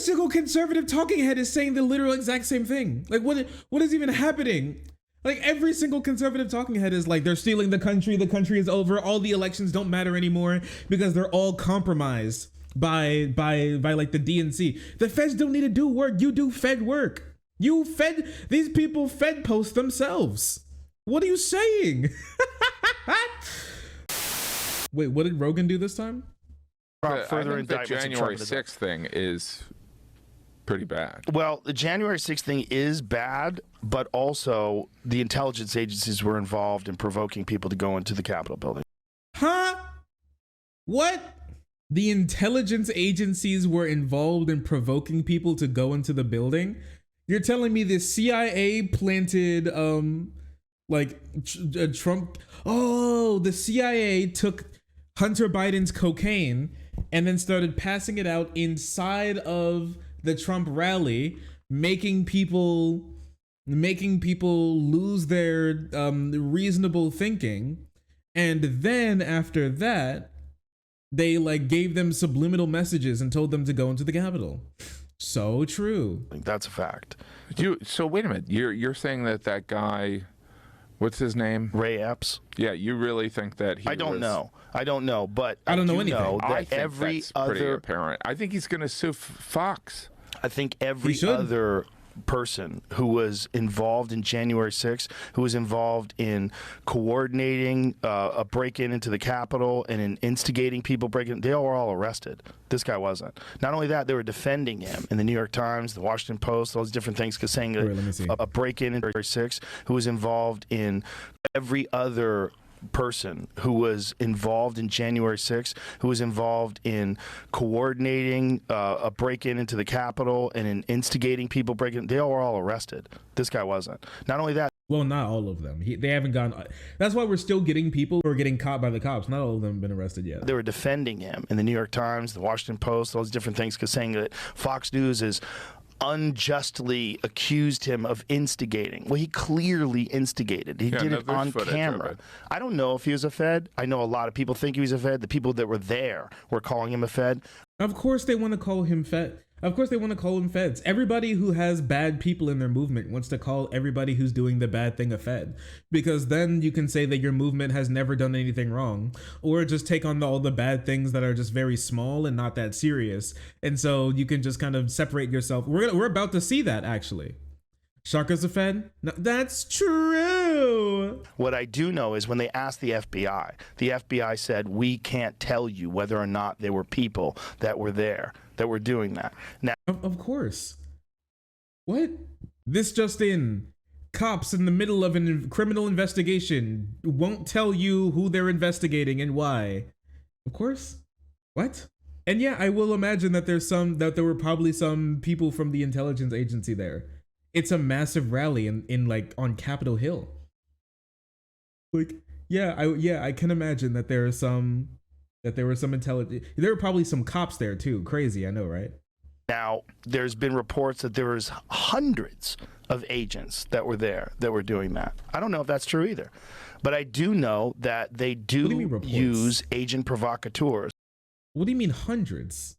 every single conservative talking head is saying the literal exact same thing. Like what is even happening? Like every single conservative talking head is like, they're stealing the country is over, all the elections don't matter anymore because they're all compromised by like the DNC. The feds don't need to do work. You do Fed work. These people Fed post themselves. What are you saying? Wait, what did Rogan do this time? Further indictments. The January 6th thing is pretty bad. Well, the January 6th thing is bad, but also the intelligence agencies were involved in provoking people to go into the Capitol building. Huh? What? The intelligence agencies were involved in provoking people to go into the building? You're telling me the CIA planted, Trump? Oh, the CIA took Hunter Biden's cocaine and then started passing it out inside of the Trump rally, making people lose their reasonable thinking. And then after that, they like gave them subliminal messages and told them to go into the Capitol. So true. That's a fact. So wait a minute. You're saying that guy, what's his name? Ray Epps. Yeah, you really think that he? I don't know, but I don't know anything. I think that's pretty apparent. I think he's going to sue Fox. I think every other person who was involved in January 6th, who was involved in coordinating a break-in into the Capitol and in instigating people breaking, they were all arrested. This guy wasn't. Not only that, they were defending him in the New York Times, the Washington Post, all these different things, because saying a break-in into January 6th, who was involved in every other person who was involved in January 6th, who was involved in coordinating a break-in into the Capitol and in instigating people breaking, they were all arrested. This guy wasn't. Not only that. Well, not all of them. They haven't gone. That's why we're still getting people who are getting caught by the cops. Not all of them have been arrested yet. They were defending him in the New York Times, the Washington Post, all these different things, because saying that Fox News is unjustly accused him of instigating. Well, he clearly instigated. He did it on camera. I don't know if he was a Fed. I know a lot of people think he was a Fed. The people that were there were calling him a Fed. Of course they want to call him Fed. Of course they want to call him Feds. Everybody who has bad people in their movement wants to call everybody who's doing the bad thing a Fed, because then you can say that your movement has never done anything wrong, or just take on all the bad things that are just very small and not that serious. And so you can just kind of separate yourself. We're about to see that, actually. Sharka's a Fed? No, that's true. What I do know is when they asked the FBI said, we can't tell you whether or not there were people that were there that were doing that. Now, of course. What? This just in. Cops in the middle of a criminal investigation won't tell you who they're investigating and why. Of course. What? And yeah, I will imagine that there were probably some people from the intelligence agency there. It's a massive rally in like on Capitol Hill. Like, I can imagine that there were some intelligence. There were probably some cops there too. Crazy, I know, right? Now, there's been reports that there was hundreds of agents that were there that were doing that. I don't know if that's true either, but I do know that they do use agent provocateurs. What do you mean hundreds?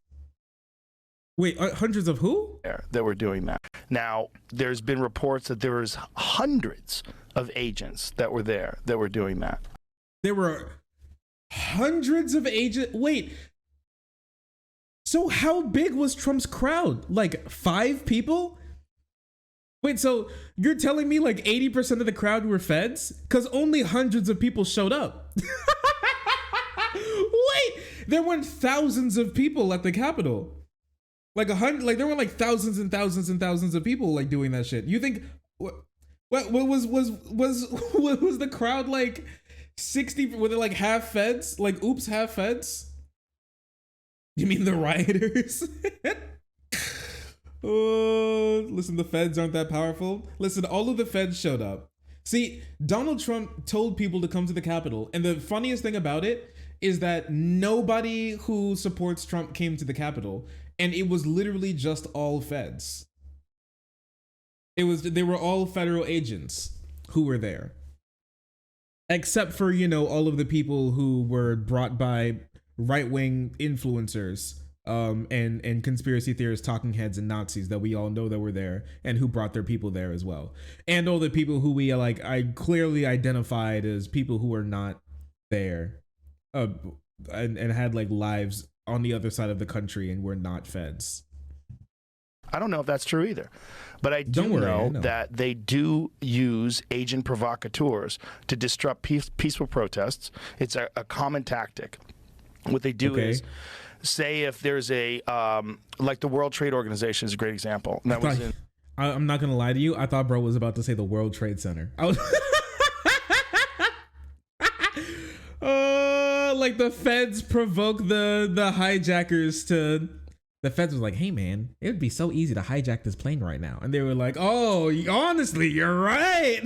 Wait, hundreds of who? That were doing that. Now, there's been reports that there was hundreds of agents that were there that were doing that. There were hundreds of agents. Wait. So how big was Trump's crowd? Like 5 people? Wait, so you're telling me like 80% of the crowd were feds? Because only hundreds of people showed up. Wait, there weren't thousands of people at the Capitol. Like there were like thousands and thousands and thousands of people like doing that shit. You think what was the crowd like 60? Were they like half feds? Like oops, half feds? You mean the rioters? Oh, listen, the feds aren't that powerful. Listen, all of the feds showed up. See, Donald Trump told people to come to the Capitol, and the funniest thing about it is that nobody who supports Trump came to the Capitol. And it was literally just all feds. They were all federal agents who were there. Except for, all of the people who were brought by right-wing influencers and conspiracy theorists, talking heads, and Nazis that we all know that were there and who brought their people there as well, and all the people who we like I clearly identified as people who were not there, and had like lives on the other side of the country and were not feds. I don't know if that's true either, but I do know that they do use agent provocateurs to disrupt peaceful protests. It's a common tactic. What they do is, say if there's a like the World Trade Organization is a great example. And that was I'm not gonna lie to you. I thought bro was about to say the World Trade Center. I was like the feds provoke the hijackers to. The feds was like, hey man, it would be so easy to hijack this plane right now. And they were like, oh, honestly, you're right.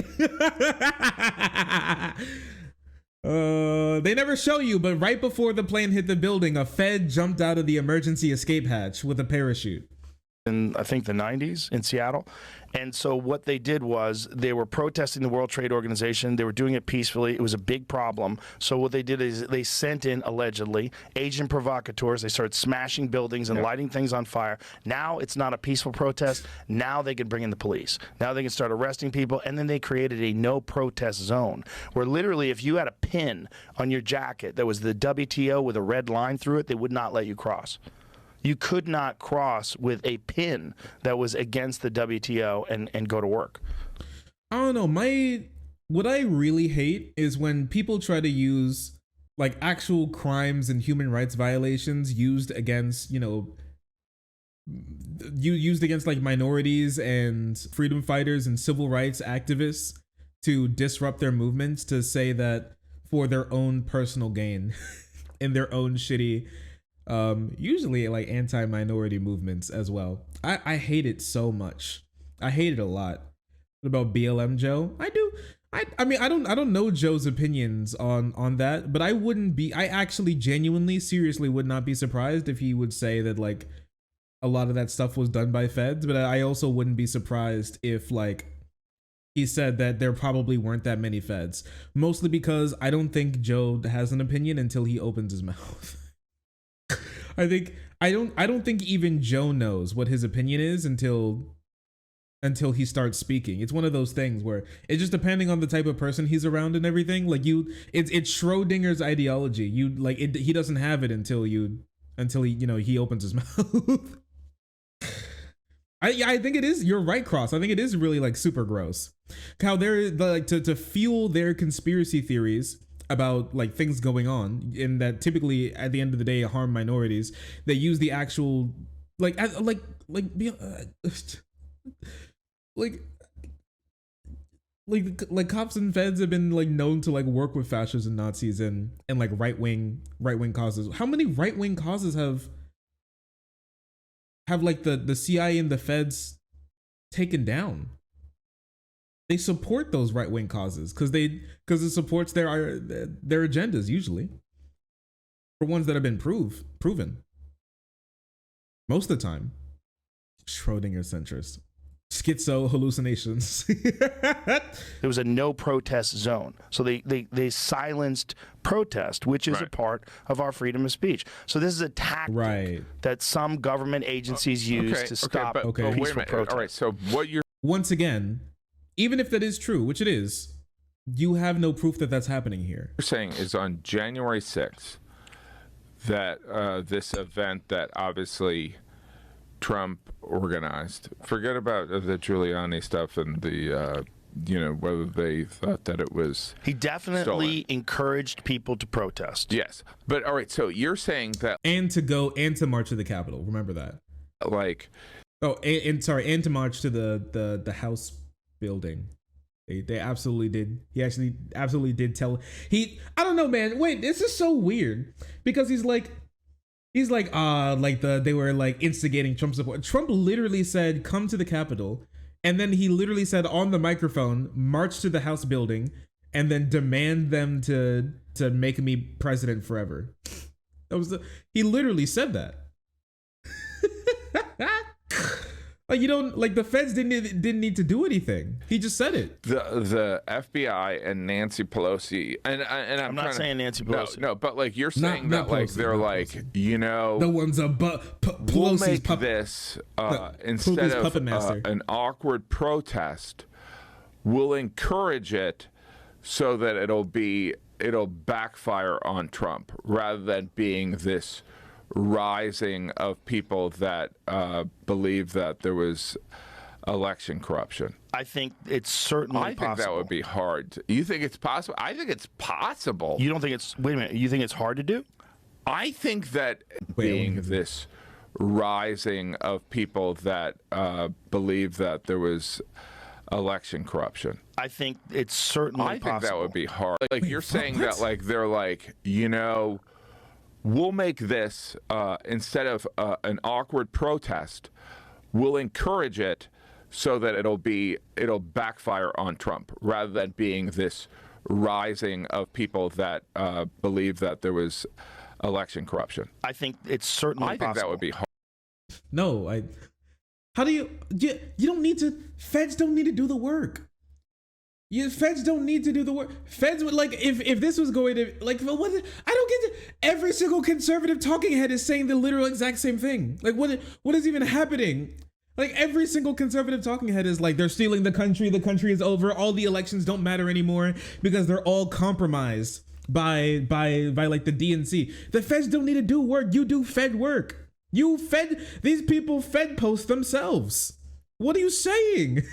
They never show you, but right before the plane hit the building, a fed jumped out of the emergency escape hatch with a parachute. In I think the 90s in Seattle. And so what they did was they were protesting the World Trade Organization. They were doing it peacefully. It was a big problem. So what they did is they sent in, allegedly, agent provocateurs. They started smashing buildings and lighting things on fire. Now it's not a peaceful protest. Now they can bring in the police. Now they can start arresting people. And then they created a no protest zone where literally if you had a pin on your jacket that was the WTO with a red line through it, they would not let you cross. You could not cross with a pin that was against the WTO and go to work. I don't know. What I really hate is when people try to use like actual crimes and human rights violations used against, used against like minorities and freedom fighters and civil rights activists to disrupt their movements, to say that for their own personal gain in their own shitty usually like anti-minority movements as well. I hate it so much. I hate it a lot. What about BLM Joe? I do. I mean I don't know Joe's opinions on that, but I actually genuinely seriously would not be surprised if he would say that like a lot of that stuff was done by feds, but I also wouldn't be surprised if like he said that there probably weren't that many feds, mostly because I don't think Joe has an opinion until he opens his mouth. I don't think even Joe knows what his opinion is until he starts speaking. It's one of those things where it's just depending on the type of person he's around and everything. Like it's Schrodinger's ideology. He doesn't have it until he opens his mouth. I think it is. You're right, Cross. I think it is really like super gross. How they're like to fuel their conspiracy theories about like things going on in that typically at the end of the day harm minorities. They use the actual like cops and feds have been like known to like work with fascists and Nazis and like right wing causes. How many right wing causes have like the CIA and the feds taken down? They support those right wing causes because it supports their agendas usually, for ones that have been proven most of the time. Schrodinger centrist, schizo hallucinations. There was a no protest zone, so they silenced protest, which is a part of our freedom of speech. So this is a tactic that some government agencies use to stop peaceful protest. All right, so what you're once again. Even if that is true, which it is, you have no proof that that's happening here. You're saying is on January 6th that this event that obviously Trump organized, forget about the Giuliani stuff and the, whether they thought that it was He definitely encouraged people to protest. Yes. But all right, so you're saying that. And to march to the Capitol. Remember that. Like. Oh, and to march to the House building. They absolutely did. He actually absolutely did tell. I don't know, man. Wait, this is so weird because he's like they were like instigating Trump support. Trump literally said, "Come to the Capitol," and then he literally said on the microphone, "March to the House building," and then demand them to make me president forever. He literally said that. Like you don't like the feds didn't need to do anything. He just said it. The FBI and Nancy Pelosi and I'm not saying Nancy Pelosi. No, but like you're saying that like Pelosi, they're like Pelosi. The ones Pelosi's we'll make this instead of an awkward protest, we'll encourage it so that it'll backfire on Trump rather than being this rising of people that believe that there was election corruption. I think it's certainly possible. I think that would be hard. You think it's possible? I think it's possible. You don't think it's... Wait a minute. You think it's hard to do? I think that being this rising of people that believe that there was election corruption. I think it's certainly possible. I think that would be hard. Like you're saying that like they're like, you know, we'll make this instead of an awkward protest, we'll encourage it so that it'll backfire on Trump rather than being this rising of people that believe that there was election corruption. I think it's certainly possible. I think that would be hard. No, how do you don't need to, feds don't need to do the work. Feds don't need to do the work. Feds would like, if this was going to, like, what, I don't get to, every single conservative talking head is saying the literal exact same thing. Like, what is even happening? Like, every single conservative talking head is like, they're stealing the country is over, all the elections don't matter anymore because they're all compromised by like the DNC. The feds don't need to do work, you do fed work. These people fed post themselves. What are you saying?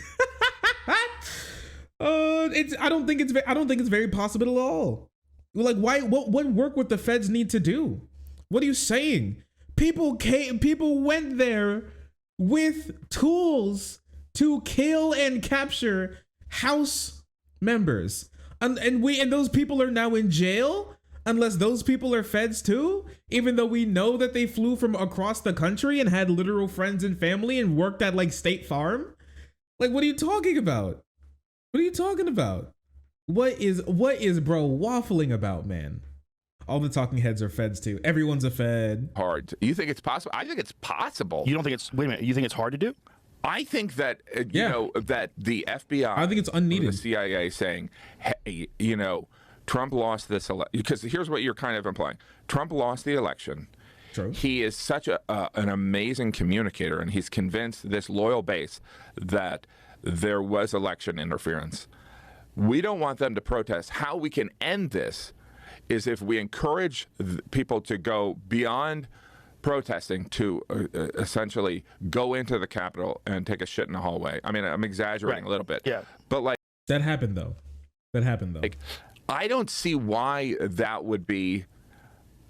I don't think it's very possible at all. Like, what work would the feds need to do? What are you saying? People went there with tools to kill and capture House members, and those people are now in jail unless those people are feds too, even though we know that they flew from across the country and had literal friends and family and worked at like State Farm. Like, what are you talking about? What are you talking about? What is bro waffling about, man? All the talking heads are feds too. Everyone's a fed. Hard. You think it's possible? I think it's possible. You don't think it's, wait a minute, you think it's hard to do? I think that, you know, that the FBI, I think it's unneeded. The CIA saying, hey, you know, Trump lost this election, because here's what you're kind of implying. Trump lost the election. True. He is such an amazing communicator, and he's convinced this loyal base that there was election interference. We don't want them to protest. How we can end this is if we encourage people to go beyond protesting to essentially go into the Capitol and take a shit in the hallway. I mean, I'm exaggerating a little bit. Yeah. But like... That happened though. Like, I don't see why that would be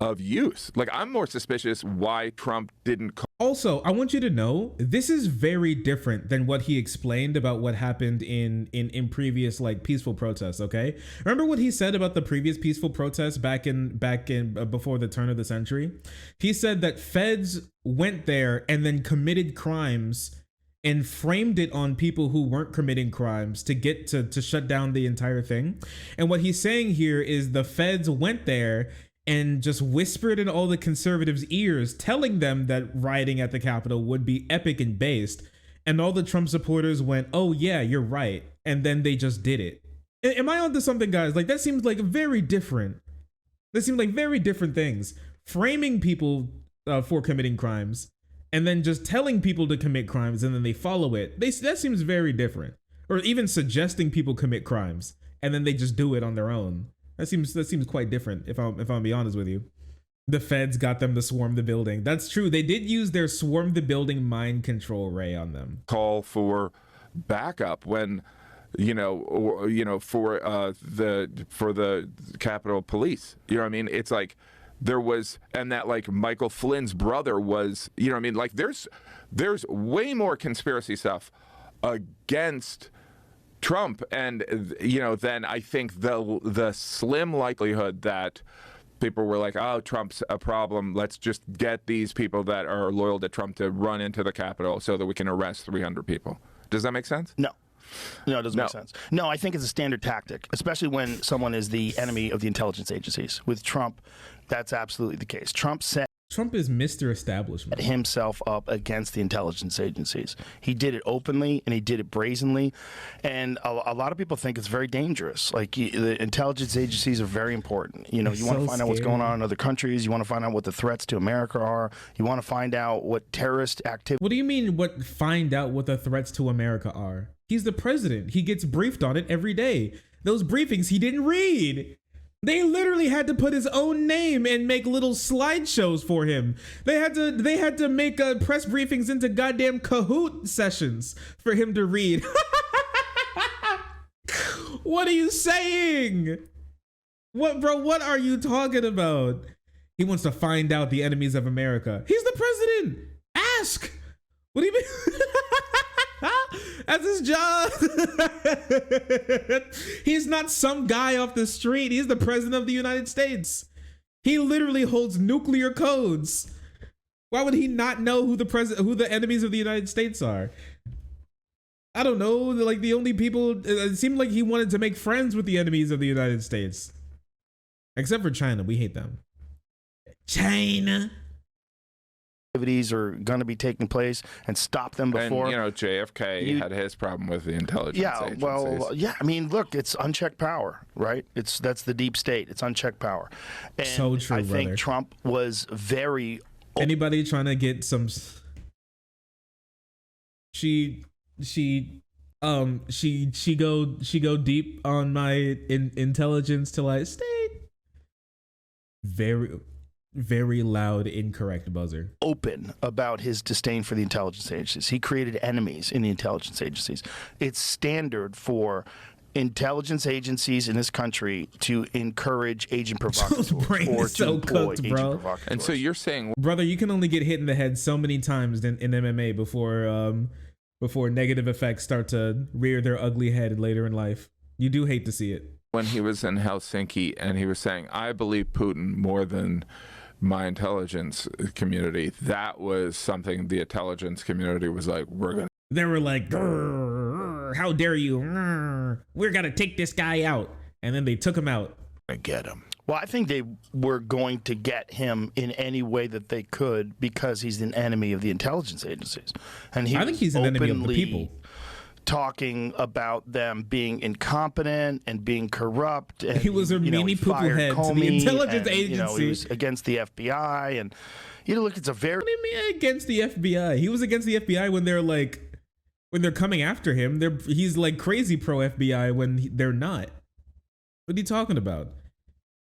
of use. Like, I'm more suspicious why Trump didn't call. Also, I want you to know this is very different than what he explained about what happened in previous like peaceful protests. Okay, remember what he said about the previous peaceful protests back in before the turn of the century? He said that feds went there and then committed crimes and framed it on people who weren't committing crimes to get to shut down the entire thing. And what he's saying here is the feds went there and just whispered in all the conservatives' ears, telling them that rioting at the Capitol would be epic and based. And all the Trump supporters went, oh yeah, you're right. And then they just did it. Am I onto something, guys? Like, that seems like very different. That seems like very different things. Framing people for committing crimes and then just telling people to commit crimes and then they follow it. That seems very different. Or even suggesting people commit crimes and then they just do it on their own. That seems quite different, if I'm be honest with you. The feds got them to swarm the building. That's true. They did use their swarm the building mind control ray on them. Call for backup when, for the Capitol Police. You know what I mean? It's like there was, and that like Michael Flynn's brother was, you know what I mean? Like there's way more conspiracy stuff against Trump, and then I think the slim likelihood that people were like, oh, Trump's a problem, let's just get these people that are loyal to Trump to run into the Capitol so that we can arrest 300 people. Does that make sense? No, it doesn't make sense. No, I think it's a standard tactic, especially when someone is the enemy of the intelligence agencies. With Trump, that's absolutely the case. Trump said Trump is Mr. Establishment. Himself up against the intelligence agencies. He did it openly and he did it brazenly. And a lot of people think it's very dangerous. Like the intelligence agencies are very important. You know, you want to find out what's going on in other countries. You want to find out what the threats to America are. You want to find out what terrorist activity. What do you mean find out what the threats to America are? He's the president. He gets briefed on it every day. Those briefings he didn't read. They literally had to put his own name and make little slideshows for him. They had to make press briefings into goddamn Kahoot sessions for him to read. What are you saying? What, bro? What are you talking about? He wants to find out the enemies of America. He's the president. Ask. What do you mean? That's his job. He's not some guy off the street. He's the president of the United States. He literally holds nuclear codes. Why would he not know who the enemies of the United States are? I don't know. Like the only people, it seemed like he wanted to make friends with the enemies of the United States. Except for China. We hate them. China. Activities are going to be taking place and stop them before. And, you know, JFK had his problem with the intelligence agencies. Well, yeah, I mean, look, it's unchecked power, right? That's the deep state. It's unchecked power. And so true, I think brother. Trump was very... Anybody trying to get some... She go deep on my intelligence till I stay very loud, incorrect buzzer. Open about his disdain for the intelligence agencies. He created enemies in the intelligence agencies. It's standard for intelligence agencies in this country to encourage agent provocateurs or to employ agent provocateurs. And so you're saying, brother, you can only get hit in the head so many times in MMA before negative effects start to rear their ugly head later in life. You do hate to see it. When he was in Helsinki and he was saying, I believe Putin more than my intelligence community, that was something the intelligence community was like, they were like, how dare you? We're gonna take this guy out. And then they took him out. I get him. Well, I think they were going to get him in any way that they could because he's an enemy of the intelligence agencies. And I think he's an enemy of the people. Talking about them being incompetent and being corrupt. And, he was a meanie poo head to the intelligence agency. You know, he was against the FBI. And, you know, look, it's a very... What do you mean against the FBI? He was against the FBI when they're coming after him. He's like crazy pro FBI when they're not. What are you talking about?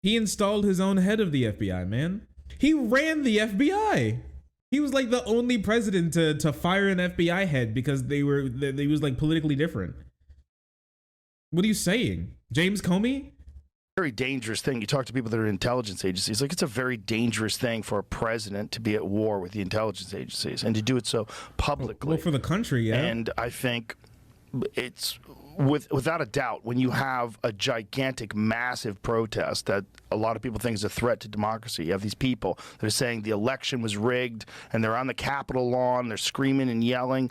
He installed his own head of the FBI, man. He ran the FBI. He was like the only president to fire an FBI head because they was like politically different. What are you saying? James Comey? Very dangerous thing. You talk to people that are in intelligence agencies, like it's a very dangerous thing for a president to be at war with the intelligence agencies and to do it so publicly. Well, for the country, yeah. And I think it's without a doubt, when you have a gigantic, massive protest that a lot of people think is a threat to democracy, you have these people that are saying the election was rigged and they're on the Capitol lawn, they're screaming and yelling.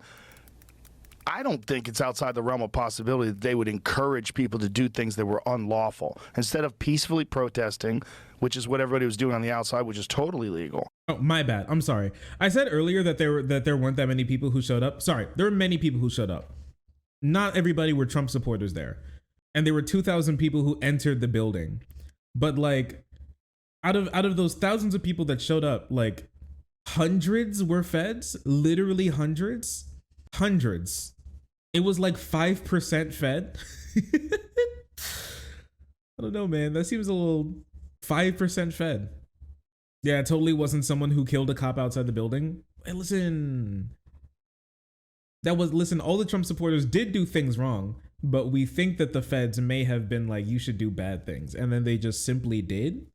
I don't think it's outside the realm of possibility that they would encourage people to do things that were unlawful instead of peacefully protesting, which is what everybody was doing on the outside, which is totally legal. Oh, my bad. I'm sorry. I said earlier that there weren't that many people who showed up. Sorry, there were many people who showed up. Not everybody were Trump supporters there. And there were 2,000 people who entered the building. But like out of those thousands of people that showed up, like hundreds were feds, literally hundreds. It was like 5% fed. I don't know, man. That seems a little 5% fed. Yeah, it totally wasn't someone who killed a cop outside the building. Hey, listen, all the Trump supporters did do things wrong, but we think that the feds may have been like, you should do bad things. And then they just simply did.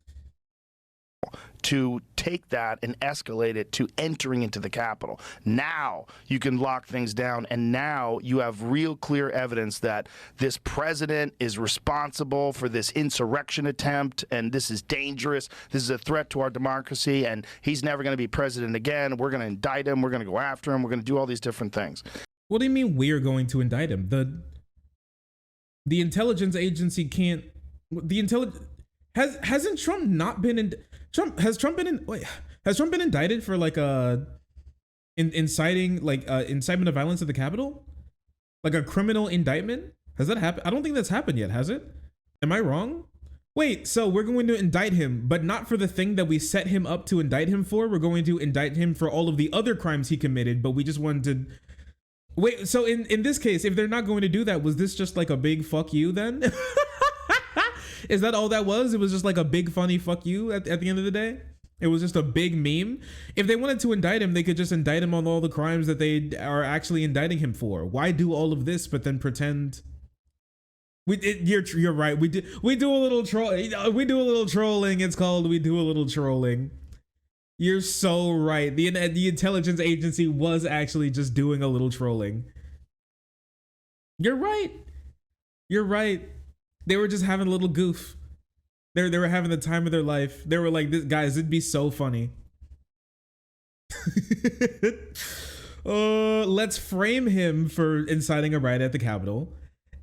To take that and escalate it to entering into the Capitol. Now you can lock things down, and now you have real clear evidence that this president is responsible for this insurrection attempt, and this is dangerous. This is a threat to our democracy, and he's never going to be president again. We're going to indict him. We're going to go after him. We're going to do all these different things. What do you mean we're going to indict him? The intelligence agency can't. Hasn't Trump not been in? Has Trump been in? Wait, Has Trump been indicted for like inciting incitement of violence at the Capitol? Like a criminal indictment? Has that happened? I don't think that's happened yet, has it? Am I wrong? Wait, so we're going to indict him, but not for the thing that we set him up to indict him for. We're going to indict him for all of the other crimes he committed, but we just wanted to... Wait, so in this case, if they're not going to do that, was this just like a big fuck you then? Is that all that was? It was just like a big funny fuck you at the end of the day? It was just a big meme? If they wanted to indict him, they could just indict him on all the crimes that they are actually indicting him for. Why do all of this, but then pretend... You're right. We do a little troll. We do a little trolling. It's called we do a little trolling. You're so right. The intelligence agency was actually just doing a little trolling. You're right. You're right. They were just having a little goof. They were having the time of their life. They were like, "This guys, it'd be so funny." Let's frame him for inciting a riot at the Capitol.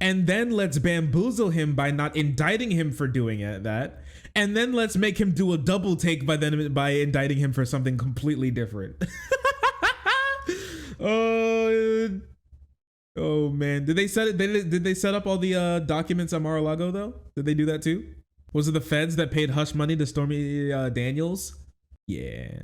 And then let's bamboozle him by not indicting him for doing that. And then let's make him do a double take by indicting him for something completely different. Oh man. Did they set up all the documents on Mar-a-Lago though? Did they do that too? Was it the feds that paid hush money to Stormy Daniels? Yeah.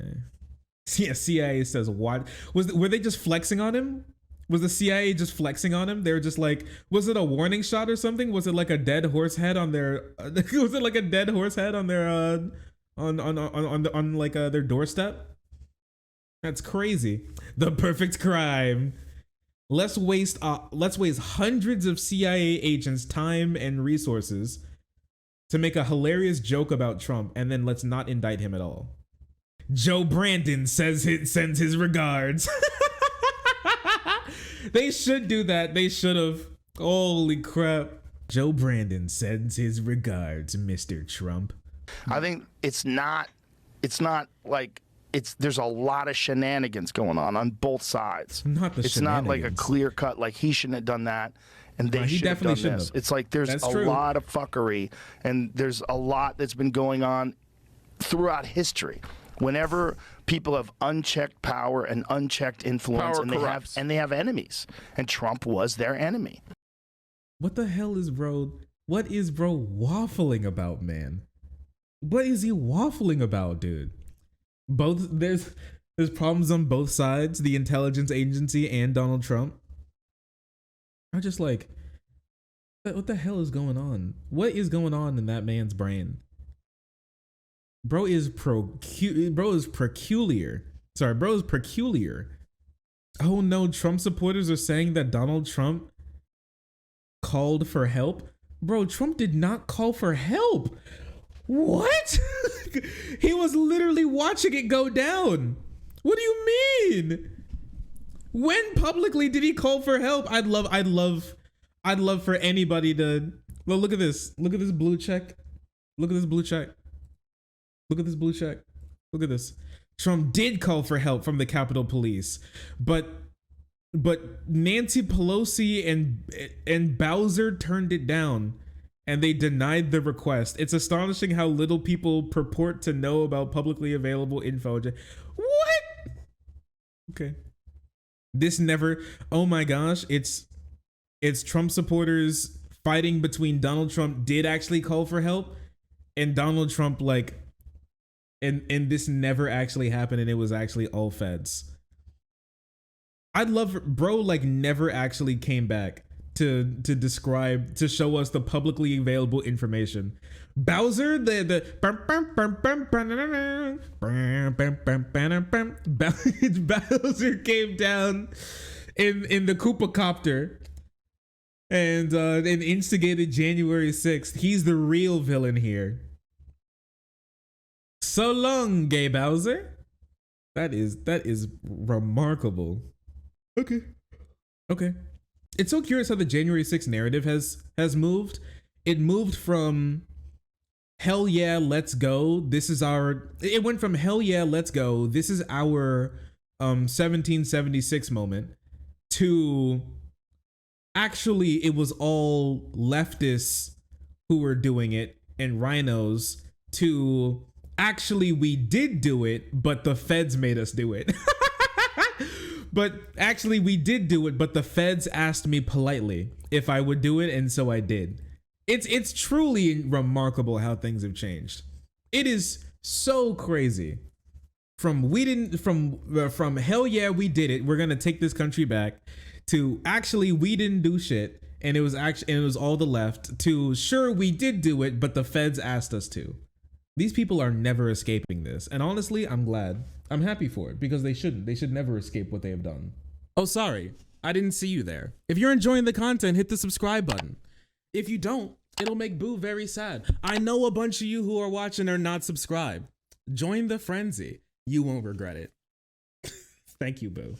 Yeah, CIA says what? Were they just flexing on him? Was the CIA just flexing on him? They were just like, was it a warning shot or something? Was it like a dead horse head on their? Was it like a dead horse head on their on their doorstep? That's crazy. The perfect crime. Let's waste hundreds of CIA agents' time and resources to make a hilarious joke about Trump, and then let's not indict him at all. Joe Brandon sends his regards. They should do that. They should have. Holy crap. Joe Brandon sends his regards, Mr. Trump. I think there's a lot of shenanigans going on both sides. It's not like a clear cut, like he shouldn't have done that and they should have done this. It's like there's lot of fuckery, and there's a lot that's been going on throughout history. Whenever people have unchecked power and unchecked influence, and they have enemies, and Trump was their enemy. What the hell is bro? What is bro waffling about, man? What is he waffling about, dude? There's problems on both sides, the intelligence agency and Donald Trump. I'm just like, what the hell is going on? What is going on in that man's brain? Bro is peculiar. Sorry, bro is peculiar. Oh no, Trump supporters are saying that Donald Trump called for help. Bro, Trump did not call for help. What? He was literally watching it go down. What do you mean? When publicly did he call for help? I'd love for anybody to look at this. Look at this blue check. Look at this blue check. Look at this blue check. Look at this. Trump did call for help from the Capitol Police, but Nancy Pelosi and Bowser turned it down, and they denied the request. It's astonishing how little people purport to know about publicly available info. What? Okay. This never. Oh my gosh! It's Trump supporters fighting between Donald Trump did actually call for help, and Donald Trump and this never actually happened, and it was actually all feds. I'd love bro never actually came back to show us the publicly available information. Bowser Bowser came down in the Koopa copter and instigated January 6th. He's the real villain here. So long, gay Bowser. That is remarkable. Okay. It's so curious how the January 6th narrative has moved. It moved from hell yeah, let's go. It went from hell yeah, let's go. This is our 1776 moment to actually it was all leftists who were doing it and rhinos to actually we did do it, but the feds made us do it. But actually we did do it, but the feds asked me politely if I would do it, and so I did. It's truly remarkable how things have changed. It is so crazy. From hell yeah we did it, we're gonna take this country back, to actually we didn't do shit and it was all the left, to sure we did do it but the feds asked us to. These people are never escaping this, and honestly I'm glad. I'm happy for it, because they should never escape what they have done. Oh, sorry, I didn't see you there. If you're enjoying the content, hit the subscribe button. If you don't, it'll make Boo very sad. I know a bunch of you who are watching are not subscribed. Join the frenzy. You won't regret it. Thank you, Boo.